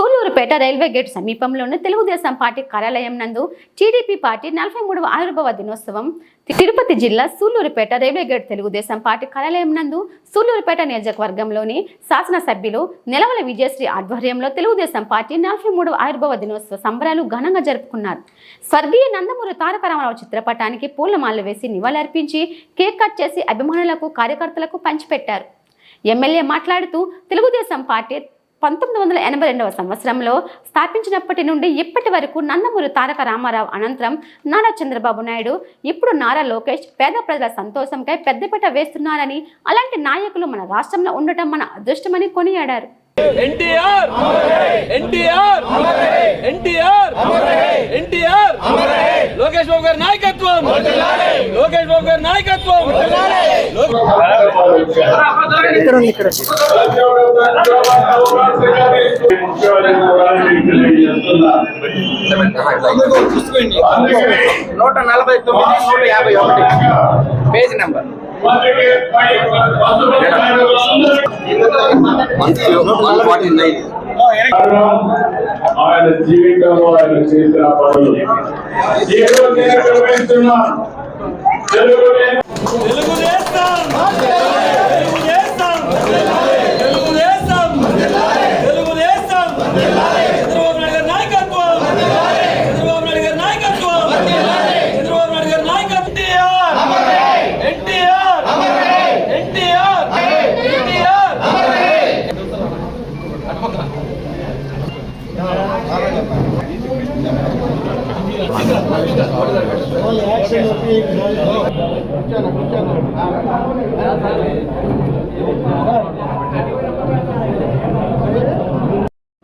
Sullurpeta railway gate సమీపంలోని Telugu Desam party కార్యాలయం నందు టీడీపీ పార్టీ 43వ ఆవిర్భావ దినోత్సవం తిరుపతి జిల్లా Sullurpeta railway gate Telugu Desam party కార్యాలయం నందు సూళ్లూరుపేట నియోజకవర్గంలోని శాసనసభ్యులు నెలవల విజయశ్రీ ఆధ్వర్యంలో తెలుగుదేశం పార్టీ 43వ ఆవిర్భావ దినోత్సవ సంబరాలు ఘనంగా జరుపుకున్నారు. స్వర్గీయ నందమూరి తారక రామారావు చిత్రపటానికి పూలమాలలు వేసి నివాళులర్పించి కేక్ కట్ చేసి అభిమానులకు కార్యకర్తలకు పంచిపెట్టారు. ఎమ్మెల్యే మాట్లాడుతూ తెలుగుదేశం పార్టీ 1982వ సంవత్సరంలో స్థాపించినప్పటి నుండి ఇప్పటి వరకు నందమూరి తారక రామారావు అనంతరం నారా చంద్రబాబు నాయుడు, ఇప్పుడు నారా లోకేష్ పేద ప్రజల సంతోషంకై పెద్దపీట వేస్తున్నారని, అలాంటి నాయకులు మన రాష్ట్రంలో ఉండటం మన అదృష్టమని కొనియాడారు. ఎన్టీఆర్ ఎన్టీఆర్ ఎన్టీఆర్ ఎన్టీఆర్ లోకేష్ బాబు గారి నాయకత్వం, లోకేష్ బాబు గారి నాయకత్వం. నూట 149 పేజ్ నెంబర్ ఆయన జీవితంలో ఆయన చేసిన పనులు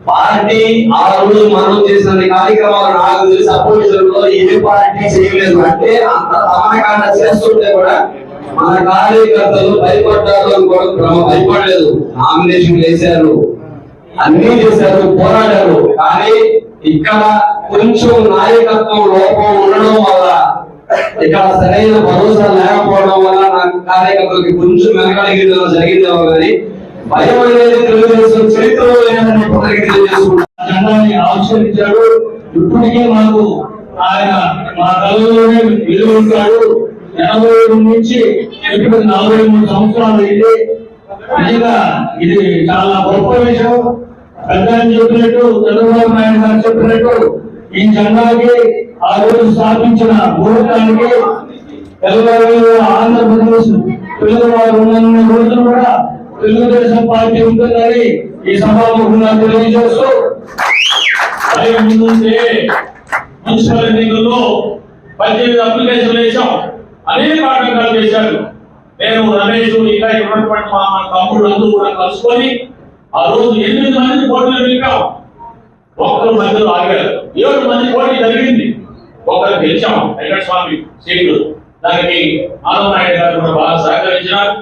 పార్టీ ఆ రోజు మనం చేసిన కార్యక్రమాలు నాకు తెలిసి అపోజిషన్ లో ఏ పార్టీ చేయలేదు. అంటే అంత తమనకాండ చేస్తుంటే కూడా మన కార్యకర్తలు భయపడ్డారు అనుకోవడం భయపడలేదు. నామినేషన్ వేశారు, అన్ని చేశారు, పోరాడారు. కానీ ఇక్కడ కొంచెం నాయకత్వం లోపం ఉండడం వల్ల, ఇక్కడ సరైన భరోసా లేకపోవడం వల్ల నా కార్యకర్తలకి కొంచెం వెనకడిగి జరిగిందేమో కానీ భయం అనేది తెలుగుదేశం చరిత్రలో లేదని జెండాన్ని ఆవిష్కరించాడు. ఇప్పటికే మాకు ఆయన మా కళలోనే వెలుగుంటాడు. 80 నుంచి ఇప్పుడు 43 సంవత్సరాలు అయింది. నిజంగా ఇది చాలా గొప్ప విషయం. పెద్దని చెప్పినట్టు, చంద్రబాబు నాయుడు గారు చెప్పినట్టు ఈ జెండాకి ఆ రోజు స్థాపించిన ముహూర్తానికి తెలంగాణలో ఆంధ్రప్రదేశ్ తెలుగువారు ఉన్న రోజులు కూడా తెలుగుదేశం పార్టీ ఉంటుందని ఈ సభాముఖంగా తెలియజేస్తూ, ముందుంటే మున్సిపల్ ఎన్నికల్లో 18 అప్లికేషన్లు వేశాం, అనేక ఆటంకాలు చేశారు. నేను రమేష్ ఇంకా ఉన్నటువంటి మా తమ్ముళ్ళందరూ కూడా కలుసుకొని ఆ రోజు 8 మంది పోటీలు వెళ్ళాం. ఒక్కరు మధ్యలో ఆగారు. 7 మంది పోటీ జరిగింది, ఒకరు గెలిచాం. వెంకటస్వామి సీట్లు దానికి మాధవ నాయుడు గారు కూడా బాగా సహకరించినారు.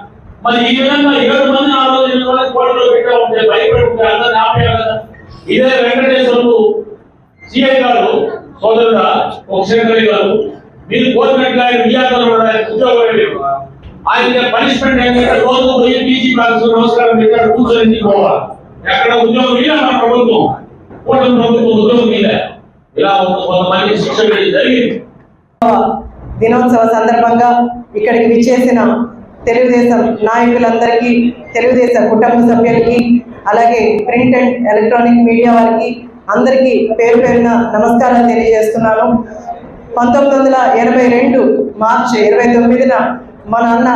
మరి ఈ విధంగా 7 మంది ఆ రోజు 8 మంది పోటీలో పెట్టా ఉంటే భయపడుతుంటే అందరినీ ఆపేయాలి కదా. ఇదే వెంకటేశ్వర్లు సిఐ గారు సోదరుడు శంకరి గారు మీరు కోరినట్టుగా ఆయన విజయాలు ఉద్యోగం ఆయన పనిష్మెంట్ ఏంటంటే రోజు పోయి పీజీ క్లాస్ నమస్కారం పెట్టాడు, కూర్చొని పోవాలి. ఎక్కడ ఉద్యోగం ఇలా మన ప్రభుత్వం కూటమి ప్రభుత్వం ఉద్యోగం మీద ఇలా కొంతమంది శిక్ష జరిగింది. దినోత్సవ సందర్భంగా ఇక్కడికి విచ్చేసిన తెలుగుదేశం నాయకులందరికీ, తెలుగుదేశం కుటుంబ సభ్యులకి, అలాగే ప్రింట్ అండ్ ఎలక్ట్రానిక్ మీడియా వారికి అందరికీ పేరు పేరున నమస్కారాలు తెలియజేస్తున్నాను. 1982 మార్చి 29న మన అన్న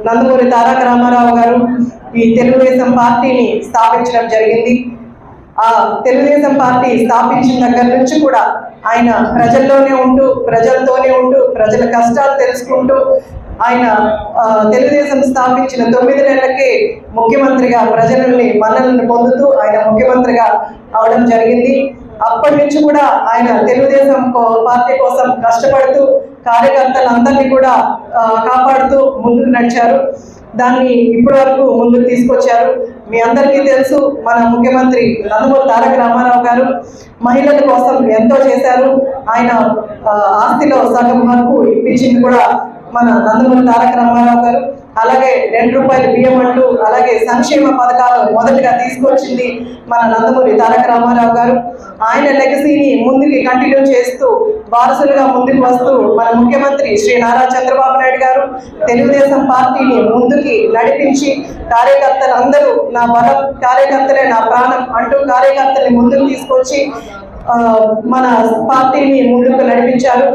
నందమూరి తారక రామారావు గారు ఈ తెలుగుదేశం పార్టీని స్థాపించడం జరిగింది. ఆ తెలుగుదేశం పార్టీ స్థాపించిన దగ్గర నుంచి కూడా ఆయన ప్రజల్లోనే ఉంటూ, ప్రజలతోనే ఉంటూ, ప్రజల కష్టాలు తెలుసుకుంటూ, ఆయన తెలుగుదేశం స్థాపించిన 9 నెలలకే ముఖ్యమంత్రిగా ప్రజలని మన్ననలను పొందుతూ ఆయన ముఖ్యమంత్రిగా అవడం జరిగింది. అప్పటి నుంచి కూడా ఆయన తెలుగుదేశం పార్టీ కోసం కష్టపడుతూ కార్యకర్తలందరినీ కూడా కాపాడుతూ ముందుకు నడిచారు. దాన్ని ఇప్పటి వరకు ముందుకు తీసుకొచ్చారు. మీ అందరికీ తెలుసు, మన ముఖ్యమంత్రి నందమూరి తారక రామారావు గారు మహిళల కోసం ఎంతో చేశారు. ఆయన ఆస్తిలో సగం వరకు ఇప్పించింది కూడా మన నందమూరి తారక రామారావు గారు. అలాగే 2 రూపాయల బియ్యం అంటూ, అలాగే సంక్షేమ పథకాలు మొదటగా తీసుకొచ్చింది మన నందమూరి తారక రామారావు గారు. ఆయన లెగసీని ముందుకి కంటిన్యూ చేస్తూ వారసులుగా ముందుకు వస్తూ మన ముఖ్యమంత్రి శ్రీ నారా చంద్రబాబు నాయుడు గారు తెలుగుదేశం పార్టీని ముందుకి నడిపించి కార్యకర్తలందరూ నా బలం, కార్యకర్తలే నా ప్రాణం అంటూ కార్యకర్తల్ని ముందుకు తీసుకొచ్చి మన పార్టీని ముందుకు నడిపించారు.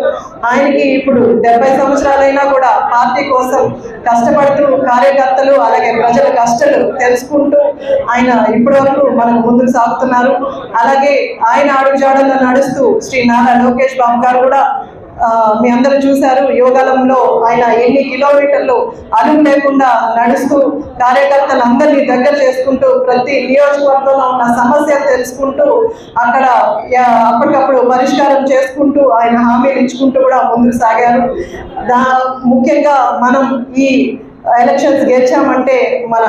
ఆయనకి ఇప్పుడు 70 సంవత్సరాలైనా కూడా పార్టీ కోసం కష్టపడుతూ కార్యకర్తలు అలాగే ప్రజల కష్టాలు తెలుసుకుంటూ ఆయన ఇప్పటి వరకు మనకు ముందుకు సాగుతున్నారు. అలాగే ఆయన అడుగుజాడల్లో నడుస్తూ శ్రీ నారా లోకేష్ బాబు గారు కూడా మీ అందరూ చూశారు, యోగాలంలో ఆయన ఎన్ని కిలోమీటర్లు అలుగు లేకుండా నడుస్తూ కార్యకర్తలందరినీ దగ్గర చేసుకుంటూ ప్రతి నియోజకవర్గంలో ఉన్న సమస్యలు తెలుసుకుంటూ అక్కడ అప్పటికప్పుడు పరిష్కారం చేసుకుంటూ ఆయన హామీలు ఇచ్చుకుంటూ కూడా ముందుకు సాగారు. ముఖ్యంగా మనం ఈ ఎలక్షన్స్ గెలిచామంటే మన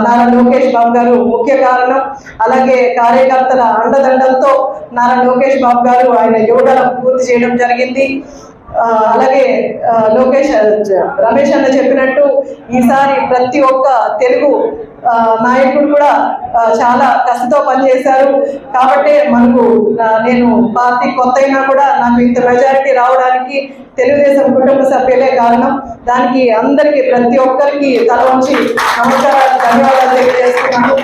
నారా లోకేష్ బాబు గారు ముఖ్య కారణం. అలాగే కార్యకర్తల అండదండలతో నారా లోకేష్ బాబు గారు ఆయన యోగాలను పూర్తి చేయడం జరిగింది. అలాగే రమేష్ అన్న చెప్పినట్టు ఈసారి ప్రతి ఒక్క తెలుగు నాయకుడు కూడా చాలా కష్టంతో పనిచేశారు. కాబట్టి మనకు నేను పార్టీ కొత్త అయినా కూడా నాకు ఇంత మెజారిటీ రావడానికి తెలుగుదేశం కుటుంబ సభ్యులే కారణం. దానికి అందరికీ ప్రతి ఒక్కరికి తల వంచి నమస్కారాలు, ధన్యవాదాలు తెలియజేస్తున్నాను.